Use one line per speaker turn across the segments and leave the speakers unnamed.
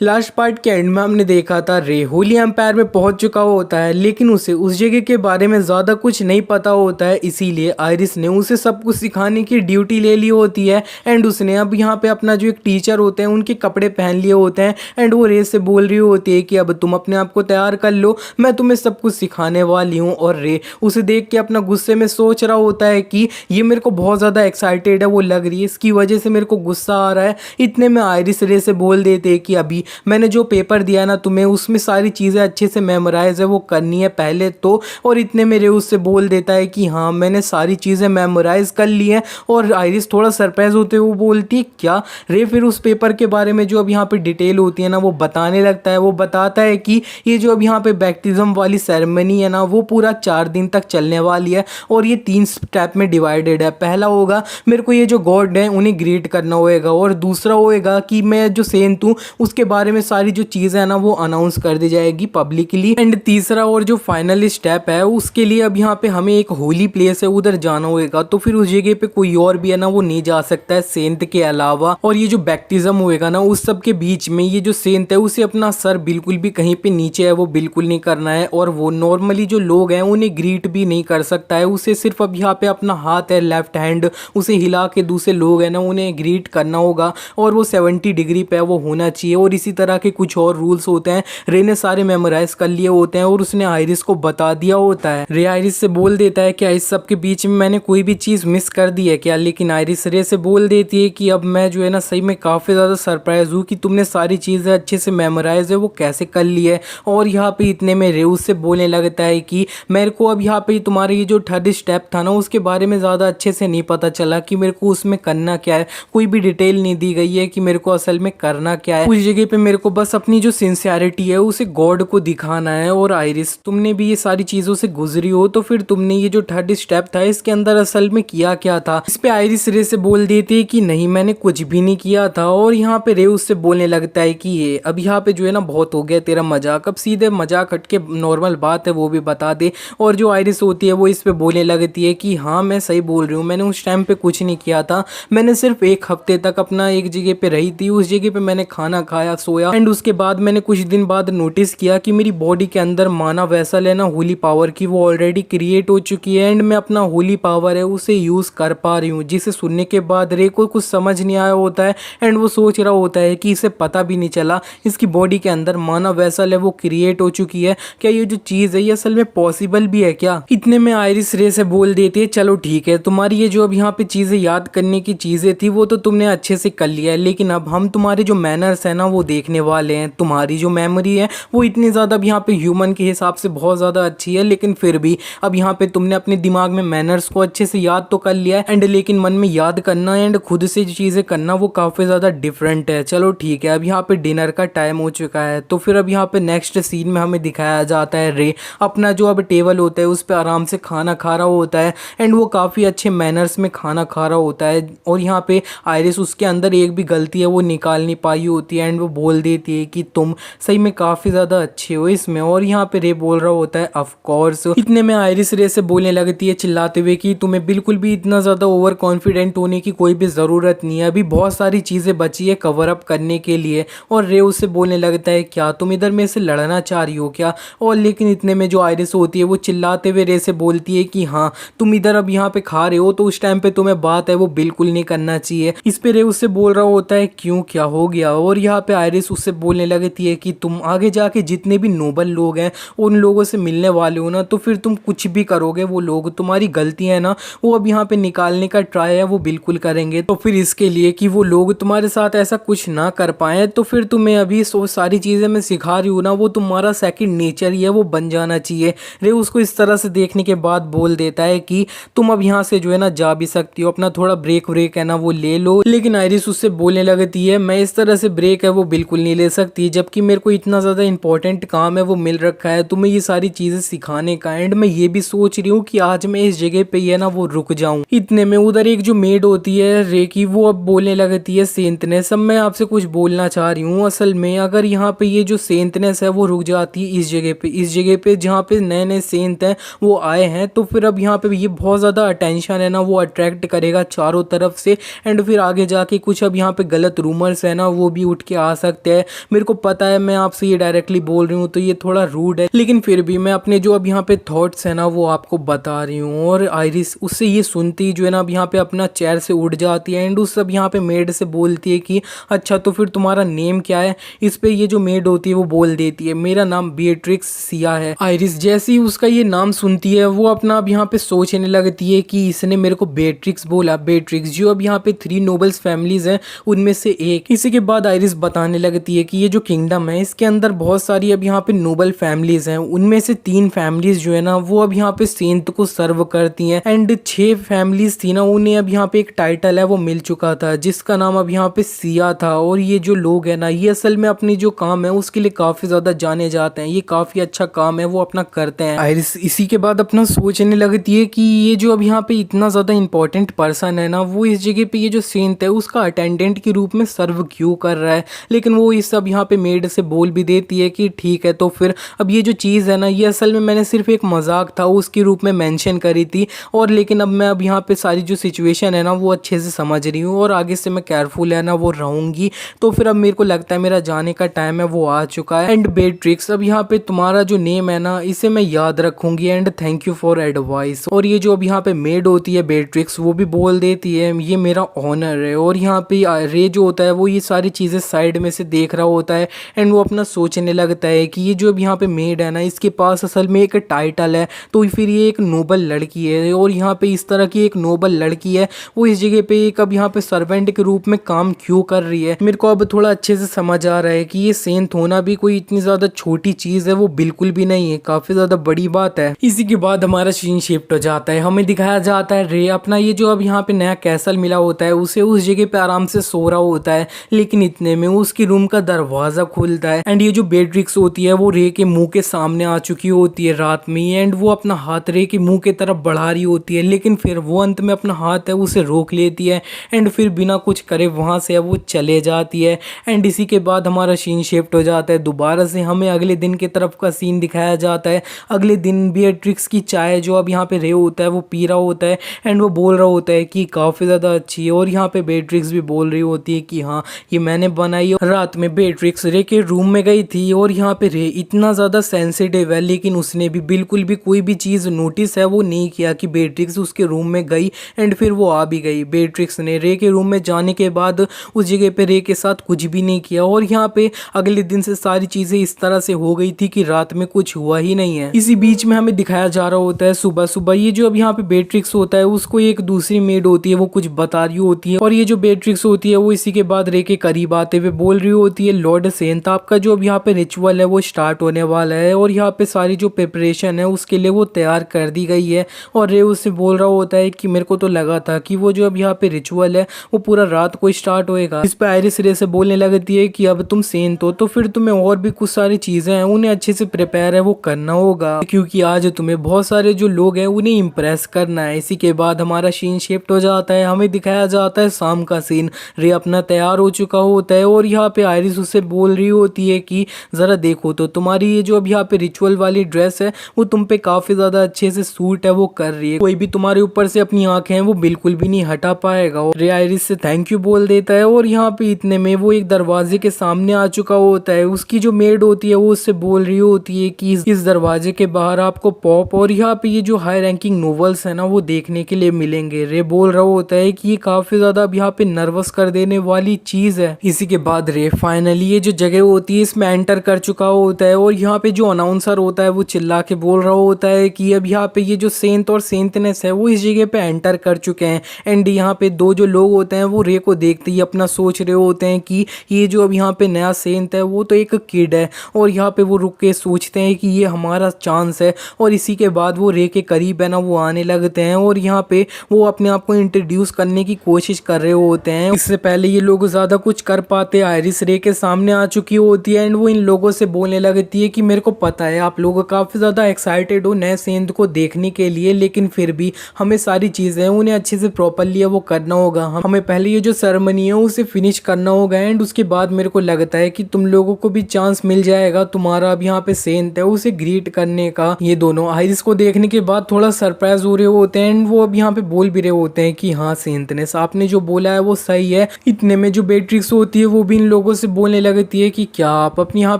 Last part के and में हमने देखा था रे होली एम्पायर में पहुंच चुका होता है, लेकिन उसे उस जगह के बारे में ज़्यादा कुछ नहीं पता होता है। इसीलिए आयरिस ने उसे सब कुछ सिखाने की ड्यूटी ले ली होती है। एंड उसने अब यहाँ पे अपना जो एक टीचर होते हैं उनके कपड़े पहन लिए होते हैं। एंड वो रे से बोल रही होती है कि अब तुम अपने आप को तैयार कर लो, मैं तुम्हें सब कुछ सिखाने वाली हूँ। और रे उसे देख के अपना गुस्से में सोच रहा होता है कि ये मेरे को बहुत ज़्यादा एक्साइटेड है वो लग रही है, इसकी वजह से मेरे को गुस्सा आ रहा है। इतने में आयरिस रे से बोल देते हैं कि अभी मैंने जो पेपर दिया ना तुम्हें, उसमें सारी चीज़ें अच्छे से मेमोराइज है, वो करनी है पहले तो। और इतने में रे उससे बोल देता है कि हाँ मैंने सारी चीज़ें मेमोराइज कर ली हैं। और आयरिस थोड़ा सरप्राइज होते हुए वो बोलती है क्या। रे फिर उस पेपर के बारे में जो अब यहाँ पे डिटेल होती है ना वो बताने लगता है। वो बताता है कि ये जो अब यहाँ पे बैप्टिज्म वाली सेरेमनी है ना वो पूरा 4 दिन तक चलने वाली है और ये 3 स्टेप में डिवाइडेड है। पहला होगा मेरे को ये जो गॉड है उन्हें ग्रीट करना होएगा, और दूसरा होएगा कि मैं जो सेंट हूँ उसके बारे में सारी जो चीज़ें हैं ना वो अनाउंस कर दी जाएगी पब्लिकली। एंड तीसरा और जो फाइनल स्टेप है उसके लिए अब यहाँ पे हमें एक होली प्लेस है उधर जाना होएगा। तो फिर उस जगह पे कोई और भी है ना वो नहीं जा सकता है सेंट के अलावा। और ये जो बैप्टिज्म होएगा ना उस सब के बीच में ये जो सेंट है उसे अपना सर बिल्कुल भी कहीं पे नीचे है वो बिल्कुल नहीं करना है। और वो नॉर्मली जो लोग हैं उन्हें ग्रीट भी नहीं कर सकता है, उसे सिर्फ अब यहाँ पे अपना हाथ है लेफ्ट हैंड उसे हिला के दूसरे लोग हैं ना उन्हें ग्रीट करना होगा। और वो 70 डिग्री पे वो होना चाहिए। और इसी तरह के कुछ और रूल्स होते हैं। रे ने सारे मेमोराइज कर लिए होते हैं और उसने आयरिस को बता दिया होता है। रे आयरिस से बोल देता है क्या इस सब के बीच में मैंने कोई भी चीज़ मिस कर दी है क्या। लेकिन आयरिस रे से बोल देती है कि अब मैं जो है ना सही में काफ़ी ज़्यादा सरप्राइज हूँ कि तुमने सारी चीज़ें अच्छे से मेमोराइज है वो कैसे कर ली है। और यहाँ पे इतने में रे उससे बोलने लगता है कि मेरे को अब यहाँ पे तुम्हारे ये जो थर्ड स्टेप था ना उसके बारे में ज़्यादा अच्छे से नहीं पता चला कि मेरे को उसमें करना क्या है, कोई भी डिटेल नहीं दी गई है कि मेरे को असल में करना क्या है। उस जगह पे मेरे को बस अपनी जो सिंसियरिटी है उसे गॉड को दिखाना है। और आयरिस तुमने भी ये सारी चीज़ों से गुजरी हो तो फिर तुमने ये जो थर्ड स्टेप था इसके अंदर असल में किया क्या था। इस पे आयरिस रे से बोल देती है कि नहीं मैंने कुछ भी नहीं किया था। और यहाँ पे रे उससे बोलने लगता है कि ये अब यहाँ पे जो है ना बहुत हो गया तेरा मजाक, अब सीधे मजाक हट के नॉर्मल बात है वो भी बता दे। और जो आयरिस होती है वो इस पे बोलने लगती है कि हाँ मैं सही बोल रही हूँ, मैंने उस टाइम पे कुछ नहीं किया था, मैंने सिर्फ 1 हफ्ते तक अपना एक जगह पे रही थी, उस जगह पे मैंने खाना खाया सोया। एंड उसके बाद मैंने कुछ दिन बाद नोटिस किया कि मेरी बॉडी के अंदर माना वेसल है ना होली पावर की वो ऑलरेडी क्रिएट हो चुकी है। एंड मैं अपना होली पावर है उसे यूज़ कर पा रही हूँ। जिसे सुनने के बाद रे को कुछ समझ नहीं आया होता है। एंड वो सोच रहा होता है कि इसे पता भी नहीं चला इसकी बॉडी के अंदर माना वेसल है वो क्रिएट हो चुकी है, क्या ये जो चीज़ है ये असल में पॉसिबल भी है क्या। इतने में आयरिस रे से बोल देती है चलो ठीक है तुम्हारी ये जो अब यहाँ पे चीज़ें याद करने की चीज़ें थी वो तो तुमने अच्छे से कर लिया है, लेकिन अब हम तुम्हारे जो मैनर्स है ना वो देखने वाले हैं। तुम्हारी जो मेमोरी है वो इतनी ज़्यादा अब यहाँ पे ह्यूमन के हिसाब से बहुत ज़्यादा अच्छी है, लेकिन फिर भी अब यहाँ पे तुमने अपने दिमाग में मैनर्स को अच्छे से याद तो कर लिया है एंड लेकिन मन में याद करना एंड खुद से जो चीज़ें करना वो काफ़ी ज़्यादा डिफरेंट है। चलो ठीक है अब यहाँ पे डिनर का टाइम हो चुका है। तो फिर अब यहाँ पे नेक्स्ट सीन में हमें दिखाया जाता है रे अपना जो अब टेबल होता है उस पर आराम से खाना खा रहा होता है एंड वो काफ़ी अच्छे मैनर्स में खाना खा रहा होता है। और यहाँ पे आयरिस उसके अंदर एक भी गलती है वो निकाल नहीं पाई होती है एंड वो बोल देती है कि तुम सही में काफ़ी ज़्यादा अच्छे हो इसमें। और यहाँ पे रे बोल रहा होता है ऑफ कोर्स। इतने में आयरिस रे से बोलने लगती है चिल्लाते हुए कि तुम्हें बिल्कुल भी इतना ज़्यादा ओवर कॉन्फिडेंट होने की कोई भी ज़रूरत नहीं है, अभी बहुत सारी चीज़ें बची है कवर अप करने के लिए। और रे उससे बोलने लगता है क्या तुम इधर मेरे से लड़ना चाह रही हो क्या। और लेकिन इतने में जो आयरिस होती है वो चिल्लाते हुए रे से बोलती है कि हाँ तुम इधर अब यहाँ पे खा रहे हो तो उस टाइम पे तुम्हें बात है वो बिल्कुल नहीं करना चाहिए। इस पे रे उससे बोल रहा होता है क्यों क्या हो गया। और यहाँ पे आयरिस उससे बोलने लगती है कि तुम आगे जाके जितने भी नोबल लोग हैं उन लोगों से मिलने वाले हो ना तो फिर तुम कुछ भी करोगे वो लोग तुम्हारी गलतियां है ना वो अब यहाँ पे निकालने का ट्राई है वो बिल्कुल करेंगे। तो फिर इसके लिए कि वो लोग तुम्हारे साथ ऐसा कुछ ना कर पाए तो फिर तुम्हें अभी सारी चीज़ें मैं सिखा रही हूँ ना वो तुम्हारा सेकंड नेचर ही है वो बन जाना चाहिए। रे उसको इस तरह से देखने के बाद बोल देता है कि तुम अब यहाँ से जो है ना जा भी सकती हो, अपना थोड़ा ब्रेक व्रेक है ना वो ले लो। लेकिन आयरिस उससे बोलने लगती है मैं इस तरह से ब्रेक है वो बिल्कुल नहीं ले सकती, जबकि मेरे को इतना ज़्यादा इंपॉर्टेंट काम है वो मिल रखा है तुम्हें ये सारी चीज़ें सिखाने का। एंड मैं ये भी सोच रही हूँ कि आज मैं इस जगह पे ही है ना वो रुक जाऊँ। इतने में उधर एक जो मेड होती है रे की वो अब बोलने लगती है सेंटनेस अब मैं आपसे कुछ बोलना चाह रही हूँ। असल में अगर यहाँ पे ये जो सेंटनेस है वो रुक जाती है इस जगह पे जहाँ पे नए नए सेंट हैं वो आए हैं तो फिर अब यहाँ पे ये बहुत ज़्यादा अटेंशन है ना वो अट्रैक्ट करेगा चारों तरफ से। एंड फिर आगे जाके कुछ अब यहाँ पे गलत रूमर्स है ना वो भी उठ के आ सकते हैं। मेरे को पता है मैं आपसे ये डायरेक्टली बोल रही हूँ तो ये थोड़ा रूड है, लेकिन फिर भी मैं अपने जो अब यहाँ पे थॉट्स है ना वो आपको बता रही हूँ। और आयरिस उससे ये सुनती ही जो है ना अब यहाँ पे अपना चेयर से उठ जाती है एंड उस सब यहाँ पे मेड से बोलती है कि अच्छा तो फिर तुम्हारा नेम क्या है। इस पे ये जो मेड होती है वो बोल देती है मेरा नाम बीएट्रिक्स सिया है। आयरिस जैसे ही उसका ये नाम सुनती है वो अपना अब यहाँ पे सोचने लगती है कि इसने मेरे को बेट्रिक्स बोला। बेट्रिक्स जो अब यहाँ पे 3 नोबल्स फैमिलीज हैं उनमें से एक। इसी के बाद आयरिस बताने लगती है कि ये जो किंगडम है इसके अंदर बहुत सारी अब यहाँ पे नोबल फैमिलीज हैं, उनमें से 3 फैमिलीज जो है ना वो अब यहाँ पे सेंट को सर्व करती हैं एंड 6 फैमिलीज थी ना उन्हें अब यहाँ पे एक टाइटल है वो मिल चुका था जिसका नाम अब यहाँ पे सिया था। और ये जो लोग है ना ये असल में अपनी जो काम है उसके लिए काफी ज्यादा जाने जाते हैं, ये काफी अच्छा काम है वो अपना करते हैं। आयरिस इसी के बाद अपना सोचने लगती है कि ये जो अब यहाँ पे इतना ज्यादा इंपॉर्टेंट पर्सन है ना वो इस जगह पे ये जो सेंट है उसका अटेंडेंट के रूप में सर्व क्यों कर रहा है। लेकिन वो इस सब यहाँ पे मेड से बोल भी देती है कि ठीक है तो फिर अब ये जो चीज़ है ना ये असल में मैंने सिर्फ एक मजाक था उसके रूप में मेंशन करी थी, और लेकिन अब मैं अब यहाँ पे सारी जो सिचुएशन है ना वो अच्छे से समझ रही हूँ और आगे से मैं केयरफुल है ना वो रहूँगी। तो फिर अब मेरे को लगता है मेरा जाने का टाइम है वो आ चुका है। एंड बेट्रिक्स अब यहाँ पे तुम्हारा जो नेम है ना इसे मैं याद रखूँगी and thank you for advice. और ये जो अब यहाँ पे मेड होती है बेट्रिक्स वो भी बोल देती है ये मेरा ऑनर है। और यहाँ पे रे जो होता है वो ये सारी चीज़ें साइड में से देख रहा होता है एंड वो अपना सोचने लगता है कि ये जो अब यहाँ पे मेड है ना इसके पास असल में एक टाइटल है तो फिर ये एक नोबल लड़की है, और यहाँ पे इस तरह की एक नोबल लड़की है वो इस जगह पे एक अब यहाँ पे सर्वेंट के रूप में काम क्यों कर रही है। मेरे को अब थोड़ा अच्छे से समझ आ रहा है कि ये सेंट होना भी कोई इतनी ज्यादा छोटी चीज है वो बिल्कुल भी नहीं है, काफी ज्यादा बड़ी बात है। इसी के बाद हमारा सीन शिफ्ट हो जाता है, हमें दिखाया जाता है रे अपना ये जो अब यहाँ पे नया कैसल मिला होता है उसे उस जगह पे आराम से सो रहा होता है, लेकिन इतने में उसकी रूम का दरवाजा खुलता है एंड ये जो बेट्रिक्स होती है वो रे के मुंह के सामने आ चुकी होती है रात में एंड वो अपना हाथ रे के मुंह के तरफ बढ़ा रही होती है, लेकिन फिर वो अंत में अपना हाथ है उसे रोक लेती है एंड फिर बिना कुछ करे वहां से वो चले जाती है। एंड इसी के बाद हमारा सीन शिफ्ट हो जाता है, दोबारा से हमें अगले दिन की तरफ का सीन दिखाया जाता है। अगले दिन बेट्रिक्स की चाय जो अब यहाँ पे रे होता है वो पी रहा होता है एंड वो बोल रहा होता है कि काफ़ी ज़्यादा अच्छी है, और यहाँ पे बेट्रिक्स भी बोल रही होती है कि हाँ ये मैंने बनाई। रात में बेट्रिक्स रे के रूम में गई थी और यहाँ पे रे इतना ज़्यादा सेंसिटिव है लेकिन उसने भी बिल्कुल भी कोई भी चीज़ नोटिस है वो नहीं किया कि बेट्रिक्स उसके रूम में गई एंड फिर वो आ भी गई। बेट्रिक्स ने रे के रूम में जाने के बाद उस जगह पे रे के साथ कुछ भी नहीं किया, और यहाँ पे अगले दिन से सारी चीज़ें इस तरह से हो गई थी कि रात में कुछ हुआ ही नहीं है। इसी बीच में हमें दिखाया जा रहा होता है सुबह सुबह ये जो अब यहाँ पे बेट्रिक्स होता है उसको एक दूसरी मेड होती है वो कुछ बता रही होती है, और ये जो बेट्रिक्स होती है वो इसी के बाद रे के करीब आते हुए बोल रही होती है लॉर्ड सेंट आपका जो अब यहाँ पे रिचुअल है वो स्टार्ट होने वाला है, और यहाँ पे सारी जो प्रिपरेशन है उसके लिए वो तैयार कर दी गई है। और रे उससे बोल रहा होता है कि मेरे को तो लगा था कि वो जो अब यहाँ पे रिचुअल है वो पूरा रात को स्टार्ट होएगा। इस पे आयरिस रे से बोलने लगती है कि अब तुम सेंट हो तो फिर तुम्हें और भी कुछ सारी चीजें हैं उन्हें अच्छे से प्रिपेयर है वो करना होगा, क्योंकि आज तुम्हें बहुत सारे जो लोग हैं उन्हें इम्प्रेस करना है। इसी के बाद हमारा सीन शिफ्ट हो जाता है, हमें दिखाया जाता है शाम का सीन। रे अपना तैयार हो चुका होता है और यहाँ पे आयरिस उससे बोल रही होती है कि जरा देखो तो तुम्हारी ये जो अब यहाँ पे रिचुअल वाली ड्रेस है वो तुम पे काफी ज्यादा अच्छे से सूट है वो कर रही है, कोई भी तुम्हारे ऊपर से अपनी आंखें हैं वो बिल्कुल भी नहीं हटा पाएगा। और रे आयरिस से थैंक यू बोल देता है, और यहाँ पे इतने में वो एक दरवाजे के सामने आ चुका होता है। उसकी जो मेड होती है वो उससे बोल रही होती है कि इस दरवाजे के बाहर आपको पॉप और यहाँ पे ये जो हाई रैंकिंग नोवेल्स है ना वो देखने के लिए मिलेंगे। रे बोल रहा होता है कि ये काफी ज्यादा अब यहाँ पे नर्वस कर देने वाली चीज है। इसी के बाद रे फाइनली ये जो जगह होती है इसमें एंटर कर चुका होता है, और यहाँ पे जो अनाउंसर होता है वो चिल्ला के बोल रहा होता है कि अब यहाँ पे ये जो सेंट और सेंटनेस है वो इस जगह पे एंटर कर चुके हैं। एंड यहाँ पे 2 जो लोग होते हैं वो रे को देखते ही अपना सोच रहे होते हैं कि ये जो अब यहाँ पे नया सेंट है वो तो एक किड है, और यहाँ पे वो रुक के सोचते हैं कि ये हमारा चांस है। और इसी के बाद वो रे के करीब है ना वो आने लगते हैं, और यहाँ पे वो अपने आप को इंट्रोड्यूस करने की कोशिश कर रहे होते हैं। इससे पहले ये लोग ज्यादा कुछ कर पाते आयरिस रे के सामने आ चुकी होती है एंड वो इन लोगों से बोलने लगती है कि मेरे को पता है आप लोग काफी ज्यादा एक्साइटेड हो नए सेंट को देखने के लिए, लेकिन फिर भी हमें सारी चीजें उन्हें अच्छे से प्रॉपरली वो करना होगा। हमें पहले ये जो सेरेमनी है उसे फिनिश करना होगा एंड उसके बाद मेरे को लगता है कि तुम लोगों को भी चांस मिल जाएगा तुम्हारा अब यहाँ पे सेंट है उसे ग्रीट करने का। ये दोनों आयरिस को देखने के बाद थोड़ा सरप्राइज हो रहे होते हैं एंड वो अब यहाँ पे बोल भी रहे होते हैं कि हाँ सेंटनेस आपने जो बोला है वो सही है। इतने में जो बेट्रिक्स होती है वो भी इन लोगों से बोलने लगती है कि क्या आप अपनी यहाँ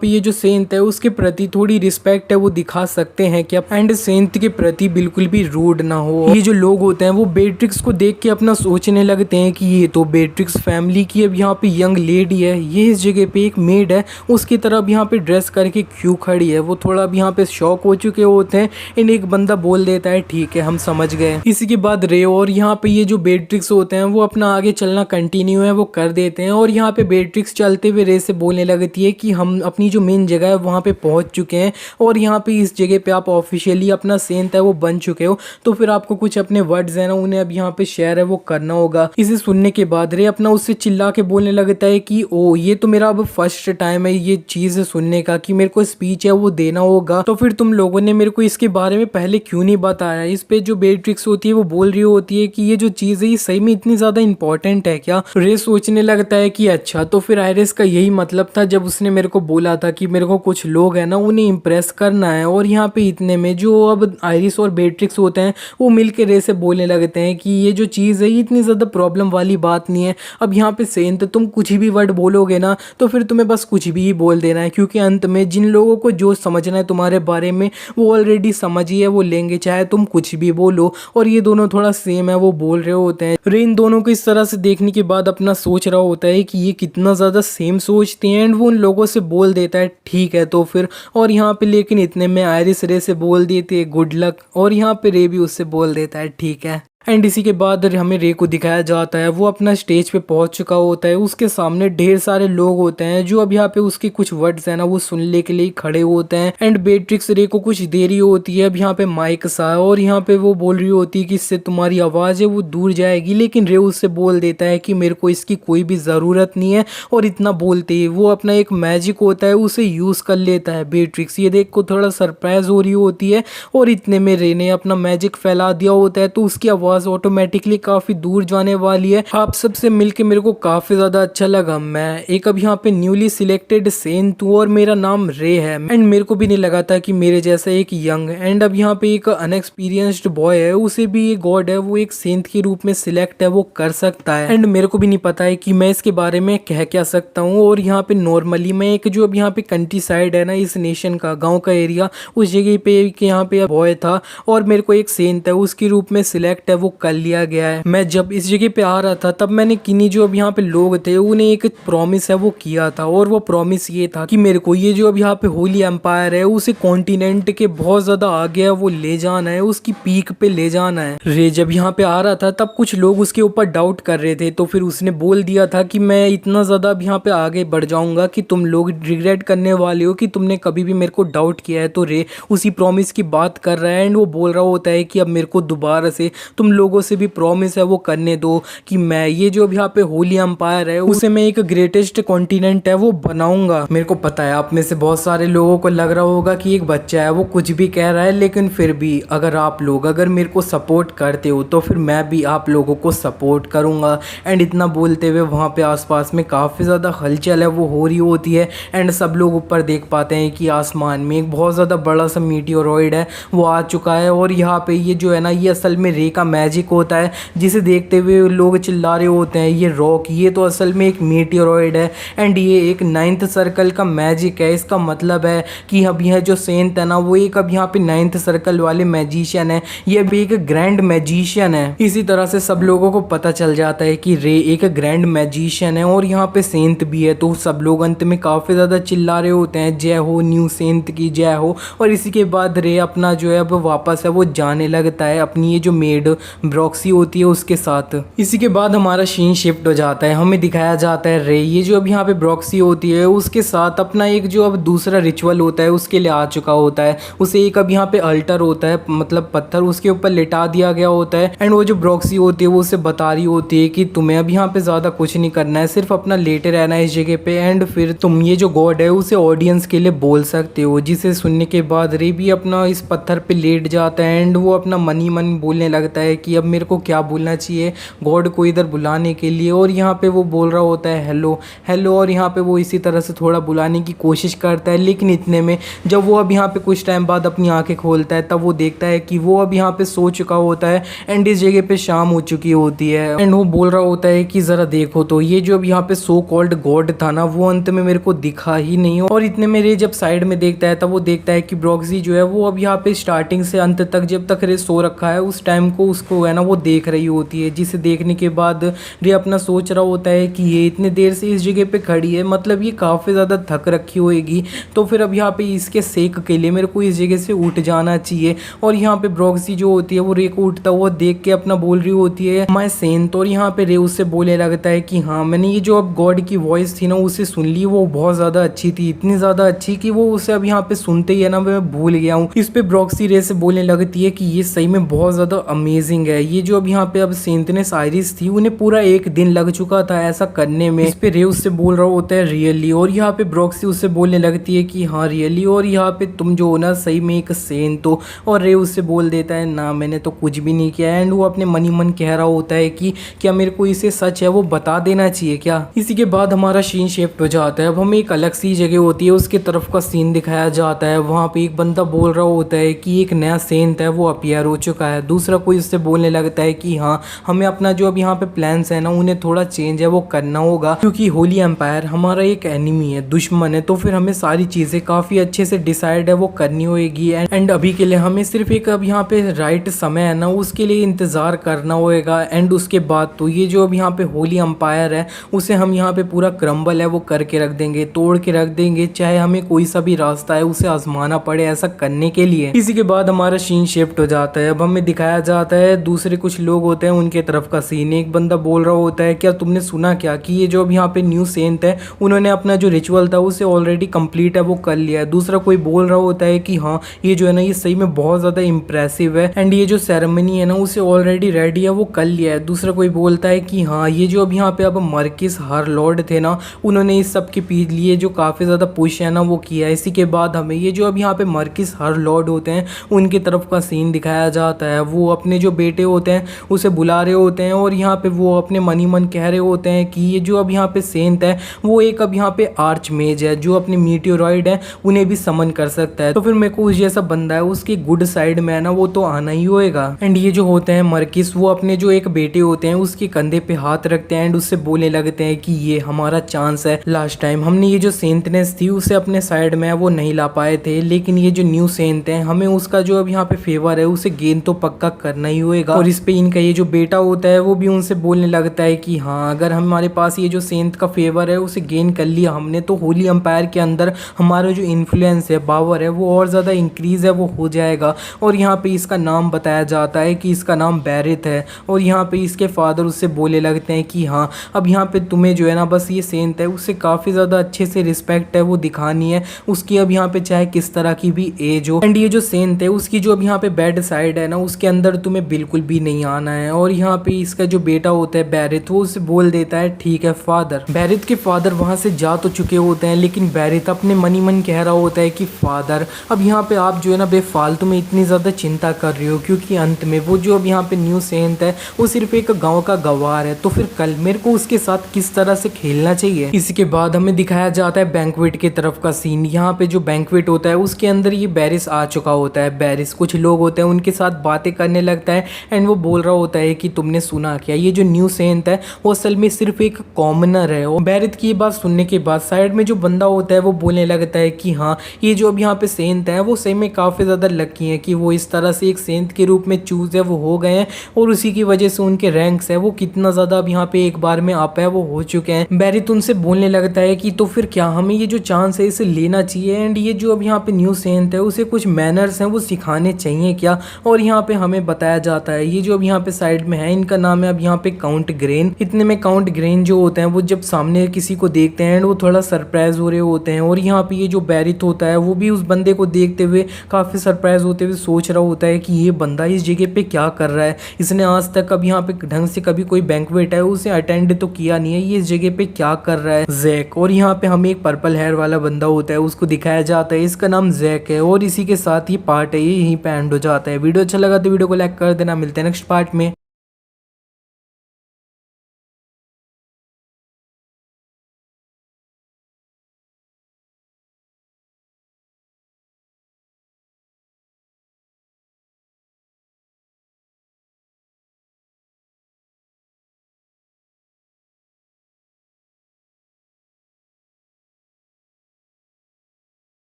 पे ये जो सेंट है उसके प्रति थोड़ी रिस्पेक्ट है वो दिखा सकते हैं क्या, एंड सेंट के प्रति बिल्कुल भी रूड ना हो। ये जो लोग होते हैं वो बेट्रिक्स को देख के अपना सोचने लगते हैं कि ये तो बेट्रिक्स फैमिली की अब यहाँ पे यंग लेडी है, ये इस जगह पे एक मेड है, उसकी तरह अब यहाँ पे ड्रेस करके क्यों खड़ी है। वो थोड़ा अब यहाँ पे शॉक हो चुके होते हैं एंड एक बंदा बोल देता है ठीक है हम समझ गए। इसी के बाद रे और यहाँ पे ये जो बेट्रिक्स होते हैं वो अपना आगे चलना कंटिन्यू है वो कर देते हैं और यहाँ पे बेट्रिक्स चलते हुए रे से बोलने लगती है कि हम अपनी जो मेन जगह है वहाँ पे पहुँच चुके हैं और यहाँ पे इस जगह पे आप ऑफिशियली अपना सेंट है वो बन चुके हो, तो फिर आपको कुछ अपने वर्ड्स है ना उन्हें अब यहाँ पे शेयर है वो करना होगा। इसे सुनने के बाद रे अपना उससे चिल्ला के बोलने लगता है कि ओ ये तो मेरा अब फर्स्ट टाइम है ये चीज़ सुनने का कि मेरे को स्पीच है वो देना होगा, तो फिर तुम लोगों ने मेरे को इसके बारे में पहले क्यों नहीं बताया। इस पे जो बेट्रिक्स होती है वो बोल रही होती है कि ये जो चीज़ है ये सही में इतनी ज़्यादा इंपॉर्टेंट है क्या। रे सोचने लगता है कि अच्छा तो फिर आयरिस का यही मतलब था जब उसने मेरे को बोला था कि मेरे को कुछ लोग हैं ना उन्हें इम्प्रेस करना है। और यहाँ पे इतने में जो अब आयरिस और बेट्रिक्स होते हैं वो मिलकर रे से बोलने लगते हैं कि ये जो चीज़ है ये इतनी ज़्यादा प्रॉब्लम वाली बात नहीं है। अब यहाँ पे सेंट तुम कुछ भी वर्ड बोलोगे ना तो फिर तुम्हें बस कुछ भी बोल देना है, क्योंकि अंत में जिन लोगों को जो समझना है तुम्हारे बारे में वो ऑलरेडी समझ ही है, वो लेंगे चाहे तुम कुछ भी बोलो। और ये दोनों थोड़ा सेम है वो बोल रहे होते हैं। रे इन दोनों को इस तरह से देखने के बाद अपना सोच रहा होता है कि ये कितना ज़्यादा सेम सोचते हैं एंड वो उन लोगों से बोल देता है ठीक है तो फिर। और यहाँ पे लेकिन इतने में आयरिस रे से बोल देती है गुड लक और यहाँ पे रे भी उससे बोल देता है ठीक है। एंड इसी के बाद हमें रे को दिखाया जाता है वो अपना स्टेज पे पहुंच चुका होता है, उसके सामने ढेर सारे लोग होते हैं जो अब यहाँ पे उसके कुछ वर्ड्स है ना वो सुनने के लिए खड़े होते हैं। एंड बेट्रिक्स रे को कुछ देरी होती है अब यहाँ पे माइक सा और यहाँ पे वो बोल रही होती है कि इससे तुम्हारी आवाज़ है वो दूर जाएगी, लेकिन रे उससे बोल देता है कि मेरे को इसकी कोई भी ज़रूरत नहीं है। और इतना बोलते ही वो अपना एक मैजिक होता है उसे यूज़ कर लेता है। बेट्रिक्स ये देख को थोड़ा सरप्राइज हो रही होती है और इतने में रे ने अपना मैजिक फैला दिया होता है तो उसकी आवाज़ ऑटोमेटिकली काफी दूर जाने वाली है। आप सबसे मिलके मेरे को काफी ज्यादा अच्छा लगा। मैं एक अब यहाँ पे न्यूली सिलेक्टेड सेंट हूँ और मेरा नाम रे है एंड मेरे को भी नहीं लगा था कि मेरे जैसा एक यंग एंड अब यहाँ पे एक अनएक्सपीरियंस्ड बॉय है उसे भी ये गॉड है वो एक सेंट के रूप में सिलेक्ट है वो कर सकता है। एंड मेरे को भी नहीं पता है कि मैं इसके बारे में कह क्या सकता हूँ। और यहाँ पे नॉर्मली मैं एक जो अब यहाँ पे कंट्री साइड है ना इस नेशन का गाँव का एरिया उस जगह पे यहाँ पे बॉय था और मेरे को एक सेंट है उसके रूप में सिलेक्ट है वो कर लिया गया है। मैं जब इस जगह पे आ रहा था तब मैंने किन्हीं जो अब यहाँ पे लोग थे उन्हें एक प्रॉमिस है वो किया था और वो प्रॉमिस ये था कि मेरे को ये जो अब यहाँ पे होली एम्पायर है उसे कॉन्टिनेंट के बहुत ज्यादा आगे है वो ले जाना है, उसकी पीक पे ले जाना है। रे जब यहाँ पे आ रहा था तब कुछ लोग उसके ऊपर डाउट कर रहे थे तो फिर उसने बोल दिया था कि मैं इतना ज्यादा अब यहाँ पे आगे बढ़ जाऊंगा कि तुम लोग रिग्रेट करने वाले हो कि तुमने कभी भी मेरे को डाउट किया है। तो रे उसी प्रॉमिस की बात कर रहा है एंड वो बोल रहा होता है कि अब मेरे को दोबारा से तुम लोगों से भी प्रॉमिस है वो करने दो कि मैं ये जो यहाँ पे होली एम्पायर है उसे मैं एक ग्रेटेस्ट कॉन्टिनेंट है वो बनाऊंगा। मेरे को पता है आप में से बहुत सारे लोगों को लग रहा होगा कि एक बच्चा है वो कुछ भी कह रहा है, लेकिन फिर भी अगर आप लोग अगर मेरे को सपोर्ट करते हो तो फिर मैं भी आप लोगों को सपोर्ट करूंगा। एंड इतना बोलते हुए वहाँ पे आसपास में काफ़ी ज़्यादा हलचल है वो हो रही होती है एंड सब लोग ऊपर देख पाते हैं कि आसमान में एक बहुत ज़्यादा बड़ा सा मीटियोरॉइड है वो आ चुका है। और यहाँ पे ये जो है ना ये असल में रे का मैजिक होता है जिसे देखते हुए लोग चिल्ला रहे होते हैं ये रॉक ये तो असल में एक मीटियोरॉइड है एंड ये एक 9th सर्कल का मैजिक है। इसका मतलब है कि अब यह जो सेंट है ना वो एक अब यहाँ पे 9th सर्कल वाले मैजिशियन है, ये भी एक ग्रैंड मैजिशियन है। इसी तरह से सब लोगों को पता चल जाता है कि रे एक ग्रैंड मैजिशियन है और यहाँ पे सेंट भी है। तो सब लोग अंत में काफ़ी ज़्यादा चिल्ला रहे होते हैं जय हो न्यू सेंट की जय हो। और इसी के बाद रे अपना जो है अब वापस है वो जाने लगता है अपनी ये जो मेड ब्रॉक्सी होती है उसके साथ। इसी के बाद हमारा सीन शिफ्ट हो जाता है, हमें दिखाया जाता है रे ये जो अब यहाँ पे ब्रॉक्सी होती है उसके साथ अपना एक जो अब दूसरा रिचुअल होता है उसके लिए आ चुका होता है। उसे एक अब यहाँ पे अल्टर होता है मतलब पत्थर उसके ऊपर लिटा दिया गया होता है एंड वो जो ब्रॉक्सी होती है वो उसे बता रही होती है कि तुम्हें अब यहाँ पे ज़्यादा कुछ नहीं करना है, सिर्फ अपना लेटे रहना है इस जगह पे एंड फिर तुम ये जो गॉड है उसे ऑडियंस के लिए बोल सकते हो। जिसे सुनने के बाद रे भी अपना इस पत्थर पे लेट जाता है एंड वो अपना मनी मन बोलने लगता है है कि अब मेरे को क्या बोलना चाहिए गॉड को इधर बुलाने के लिए। और यहाँ पे वो बोल रहा होता है हेलो हेलो, और यहाँ पे वो इसी तरह से थोड़ा बुलाने की कोशिश करता है। लेकिन इतने में जब वो अब यहाँ पे कुछ टाइम बाद अपनी आंखें खोलता है तब वो देखता है कि वो अब यहाँ पे सो चुका होता है एंड इस जगह पे शाम हो चुकी होती है। एंड वो बोल रहा होता है कि ज़रा देखो तो ये जो अब यहाँ पे सो कॉल्ड गॉड था ना वो अंत में मेरे को दिखा ही नहीं। और इतने में रे जब साइड में देखता है तब वो देखता है कि ब्रॉक्सी जो है वो अब यहाँ पे स्टार्टिंग से अंत तक जब तक रे सो रखा है उस टाइम को उसको है ना वो देख रही होती है। जिसे देखने के बाद रे अपना सोच रहा होता है कि ये इतने देर से इस जगह पे खड़ी है, मतलब ये काफ़ी ज़्यादा थक रखी होएगी, तो फिर अब यहाँ पे इसके सेक के लिए मेरे को इस जगह से उठ जाना चाहिए। और यहाँ पे ब्रॉक्सी जो होती है वो रे को उठता हुआ देख के अपना बोल रही होती है माय सेंट। और यहाँ पे रे उससे बोलने लगता है कि हाँ मैंने ये जो अब गॉड की वॉइस थी ना उसे सुन ली, वो बहुत ज़्यादा अच्छी थी, इतनी ज़्यादा अच्छी कि वो उसे अब यहाँ पे सुनते ही है ना मैं भूल गया हूँ। इस पे ब्रॉक्सी रे से बोलने लगती है कि ये सही में बहुत ज़्यादा अमेजिंग है। ये जो अब यहाँ पे अब सेंटनेस आयरिस थी उन्हें पूरा एक दिन लग चुका था ऐसा करने में। इस पे रे उससे बोल रहा होता है रियली, और यहाँ पे ब्रॉक्सी उससे बोलने लगती है कि हाँ रियली, और यहाँ पे तुम जो हो ना सही में एक सेंट हो। और रे उससे बोल देता है ना मैंने तो कुछ भी नहीं किया। एंड वो अपने मन ही मन कह रहा होता है कि क्या मेरे को इसे सच है वो बता देना चाहिए क्या। इसी के बाद हमारा सीन शिफ्ट हो जाता है। अब हमें एक अलग सी जगह होती है उसके तरफ का सीन दिखाया जाता है। वहाँ पे एक बंदा बोल रहा होता है कि एक नया सेंट है वो अपीयर हो चुका है। दूसरा कोई उससे बोलने लगता है कि हाँ हमें अपना जो अब यहाँ पे प्लान्स है ना उन्हें थोड़ा चेंज है वो करना होगा, क्योंकि होली एम्पायर हमारा एक एनिमी है, दुश्मन है, तो फिर हमें सारी चीज़ें काफ़ी अच्छे से डिसाइड है वो करनी होगी। एंड अभी के लिए हमें सिर्फ एक अब यहाँ पे राइट समय है ना उसके लिए इंतज़ार करना होएगा। एंड उसके बाद तो ये जो अब यहाँ पे होली एम्पायर है उसे हम यहाँ पे पूरा क्रम्बल है वो करके रख देंगे, तोड़ के रख देंगे, चाहे हमें कोई सा भी रास्ता है उसे आजमाना पड़े ऐसा करने के लिए। इसी के बाद हमारा सीन शिफ्ट हो जाता है। अब हमें दिखाया जाता है दूसरे कुछ लोग होते हैं उनके तरफ का सीन। एक बंदा बोल रहा होता है क्या तुमने सुना क्या कि ये जो अब यहाँ पे न्यू सेंट है उन्होंने अपना जो रिचुअल था उसे ऑलरेडी कंप्लीट है वो कर लिया है। दूसरा कोई बोल रहा होता है कि हाँ ये जो है ना ये सही में बहुत ज़्यादा इंप्रेसिव है एंड ये जो सेरेमनी है ना उसे ऑलरेडी रेडी है वो कर लिया है। दूसरा कोई बोलता है कि हाँ ये जो अब यहाँ पे अब मर्किस हर लॉर्ड थे ना उन्होंने इस सब के लिए जो काफ़ी ज़्यादा पुश है ना वो किया है। इसी के बाद हमें ये जो अब यहाँ पे मर्किस हर लॉर्ड होते हैं उनकी तरफ का सीन दिखाया जाता है। वो अपने जो बेटे होते हैं उसे बुला रहे होते हैं और यहाँ पे वो अपने मन ही मन कह रहे होते हैं कि ये जो अब यहाँ पे सेंट है वो एक अब यहाँ पे आर्च मेज है जो अपने मीटियोरॉइड है उन्हें भी समन कर सकता है, तो फिर मेरे को उस जैसा बंदा है उसके गुड साइड में है ना वो तो आना ही होएगा। एंड ये जो होते हैं मर्किस वो अपने जो एक बेटे होते हैं उसके कंधे पे हाथ रखते हैं एंड उससे बोलने लगते हैं कि ये हमारा चांस है। लास्ट टाइम हमने ये जो सेंटनेस थी उसे अपने साइड में वो नहीं ला पाए थे, लेकिन ये जो न्यू सेंट है हमें उसका जो अब यहाँ पे फेवर है उसे गेन तो पक्का करना ही होएगा। और इस पे इनका ये जो बेटा होता है वो भी उनसे बोलने लगता है कि हाँ अगर हमारे पास ये जो सेंट का फेवर है उसे गेन कर लिया हमने तो होली एम्पायर के अंदर हमारा जो इन्फ्लुएंस है पावर है वो और ज़्यादा इंक्रीज है वो हो जाएगा। और यहाँ पे इसका नाम बताया जाता है कि इसका नाम बैरिथ है। और यहाँ पे इसके फादर उससे बोलने लगते हैं कि हाँ अब यहाँ पे तुम्हें जो है ना बस ये सेंट है उससे काफ़ी ज़्यादा अच्छे से रिस्पेक्ट है वो दिखानी है उसकी, अब यहाँ पे चाहे किस तरह की भी एज हो। एंड ये जो सेंट है उसकी जो अब यहाँ पे बेड साइड है ना उसके अंदर तुम्हें बिल्कुल भी नहीं आना है। और यहाँ पे इसका जो बेटा होता है बैरिथ वो उसे बोल देता है ठीक है फादर। बैरिथ के फादर वहाँ से जा तो चुके होते हैं लेकिन बैरिथ अपने मन ही मन कह रहा होता है कि फादर अब यहाँ पे आप जो है ना बेफालतू में इतनी ज़्यादा चिंता कर रहे हो, क्योंकि अंत में वो जो अब यहाँ पे न्यू सेंट है वो सिर्फ एक गाँव का गवार है, तो फिर कल मेरे को उसके साथ किस तरह से खेलना चाहिए। इसी के बाद हमें दिखाया जाता है बैंक्वेट की तरफ का सीन। यहाँ पे जो बैंक्वेट होता है उसके अंदर ये बैरिस आ चुका होता है। बैरिस कुछ लोग होते हैं उनके साथ बातें करने लगता है एंड वो बोल रहा होता है कि तुमने सुना क्या ये जो न्यू सेंट है वो असल में सिर्फ एक कॉमनर है। और बैरिथ की बात सुनने के बाद साइड में जो बंदा होता है वो बोलने लगता है कि हाँ ये जो अब यहाँ पे सेंट है वो सही में काफ़ी ज़्यादा लकी है कि वो इस तरह से एक सेंट के रूप में चूज है वो हो गए हैं और उसी की वजह से उनके रैंक्स है वो कितना ज़्यादा अब यहाँ पे एक बार में आप है वो हो चुके हैं। बैरिथ उनसे बोलने लगता है कि तो फिर क्या हमें ये जो चांस है इसे लेना चाहिए एंड ये जो अब यहाँ पे न्यू सेंट है उसे कुछ मैनर्स हैं वो सिखाने चाहिए क्या। और यहाँ पे हमें बताया जाता है ये जो अब यहाँ पे साइड में है इनका नाम है अब यहाँ पे काउंट ग्रेन। इतने में काउंट ग्रेन जो होते हैं वो जब सामने किसी को देखते हैं वो थोड़ा सरप्राइज हो रहे होते हैं। और यहाँ पे ये जो बैरिथ होता है वो भी उस बंदे को देखते हुए काफ़ी सरप्राइज होते हुए सोच रहा होता है कि ये बंदा इस जगह पे क्या कर रहा है, इसने आज तक अब यहाँ पे ढंग से कभी कोई बैंक्वेट है उसे अटेंड तो किया नहीं है, ये इस जगह पे क्या कर रहा है जैक। और यहाँ पे हमें एक पर्पल हेयर वाला बंदा होता है उसको दिखाया जाता है, इसका नाम जैक है। और इसी के साथ ही पार्ट है ये यहीं पे एंड हो जाता है। वीडियो अच्छा लगा तो वीडियो को लाइक कर देना। देना। मिलते हैं नेक्स्ट पार्ट में।